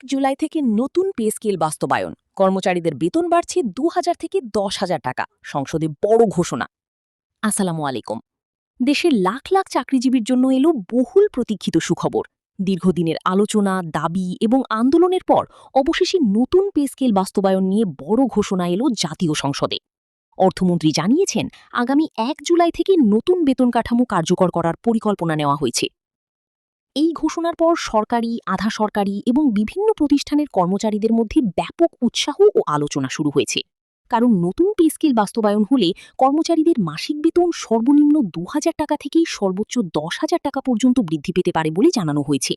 জুলাই থেকে নতুন pay scale বাস্তবায়ন, কর্মচারীদের বেতন বাড়ছে ২,০০০ থেকে ১০,০০০ টাকা, সংসদে বড় ঘোষণা। আসসালামু আলাইকুম। দেশের লাখ লাখ চাকরিজীবীর জন্য এলো বহুল প্রতীক্ষিত সুখবর। দীর্ঘদিনের আলোচনা, দাবি এবং আন্দোলনের পর অবশেষে নতুন পে স্কেল বাস্তবায়ন নিয়ে বড় ঘোষণা এলো জাতীয় সংসদে। অর্থমন্ত্রী জানিয়েছেন, আগামী ১ জুলাই থেকে নতুন বেতন কাঠামো কার্যকর করার পরিকল্পনা নেওয়া হয়েছে। এই ঘোষণার পর সরকারি, আধা সরকারি এবং বিভিন্ন প্রতিষ্ঠানের কর্মচারীদের মধ্যে ব্যাপক উৎসাহ ও আলোচনা শুরু হয়েছে। কারণ নতুন পে স্কেল বাস্তবায়ন হলে কর্মচারীদের মাসিক বেতন সর্বনিম্ন ২,০০০ টাকা থেকেই সর্বোচ্চ ১০,০০০ টাকা পর্যন্ত বৃদ্ধি পেতে পারে বলে জানানো হয়েছে।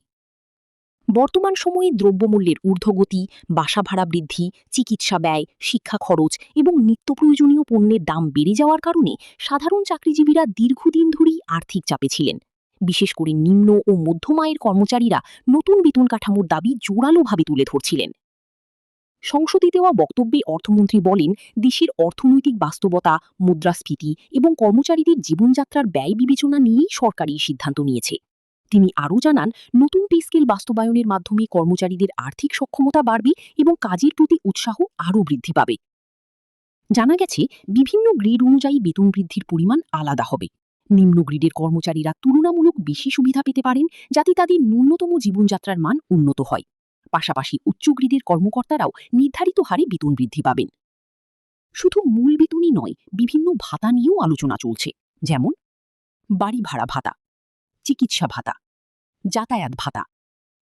বর্তমান সময়ে দ্রব্যমূল্যের ঊর্ধ্বগতি, বাসা ভাড়া বৃদ্ধি, চিকিৎসা ব্যয়, শিক্ষা খরচ এবং নিত্য প্রয়োজনীয় পণ্যের দাম বেড়ে যাওয়ার কারণে সাধারণ চাকরিজীবীরা দীর্ঘদিন ধরেই আর্থিক চাপে ছিলেন। বিশেষ করে নিম্ন ও মধ্যম আয়ের কর্মচারীরা নতুন বেতন কাঠামোর দাবি জোরালোভাবে তুলে ধরছিলেন। সংসদে দেওয়া বক্তব্যে অর্থমন্ত্রী বলেন, দেশের অর্থনৈতিক বাস্তবতা, মুদ্রাস্ফীতি এবং কর্মচারীদের জীবনযাত্রার ব্যয় বিবেচনা নিয়েই সরকার এই সিদ্ধান্ত নিয়েছে। তিনি আরও জানান, নতুন পে স্কেল বাস্তবায়নের মাধ্যমে কর্মচারীদের আর্থিক সক্ষমতা বাড়বে এবং কাজের প্রতি উৎসাহ আরও বৃদ্ধি পাবে। জানা গেছে, বিভিন্ন গ্রেড অনুযায়ী বেতন বৃদ্ধির পরিমাণ আলাদা হবে। নিম্ন গ্রেডের কর্মচারীরা তুলনামূলক বেশি সুবিধা পেতে পারেন, যাতে তাদের ন্যূনতম জীবনযাত্রার মান উন্নত হয়। পাশাপাশি উচ্চ গ্রেডের কর্মকর্তারাও নির্ধারিত হারে বেতন বৃদ্ধি পাবেন। শুধু মূল বেতনই নয়, বিভিন্ন ভাতা নিয়েও আলোচনা চলছে, যেমন বাড়ি ভাড়া ভাতা, চিকিৎসা ভাতা, যাতায়াত ভাতা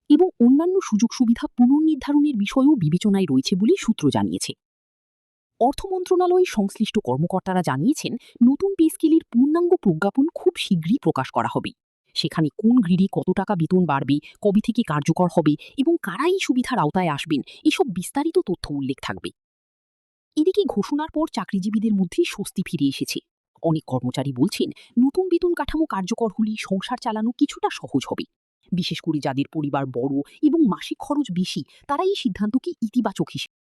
এবং অন্যান্য সুযোগ সুবিধা পুনর্নির্ধারণের বিষয়েও বিবেচনায় রয়েছে বলে সূত্র জানিয়েছে। অর্থ মন্ত্রণালয়ের সংশ্লিষ্ট কর্মকর্তারা জানিয়েছেন, নতুন পে স্কেলের পূর্ণাঙ্গ প্রজ্ঞাপন খুব শীঘ্রই প্রকাশ করা হবে। সেখানে কোন গ্রেডে কত টাকা বেতন বাড়বে, কবে থেকে কার্যকর হবে এবং কারা এই সুবিধার আওতায় আসবেন, এসব বিস্তারিত তথ্য উল্লেখ থাকবে। এদিকে ঘোষণার পর চাকরিজীবীদের মধ্যে স্বস্তি ফিরে এসেছে। অনেক কর্মচারী বলছেন, নতুন বেতন কাঠামো কার্যকর হলেই সংসার চালানো কিছুটা সহজ হবে। বিশেষ করে যাদের পরিবার বড় এবং মাসিক খরচ বেশি, তারা এই সিদ্ধান্তকে ইতিবাচক হিসেবে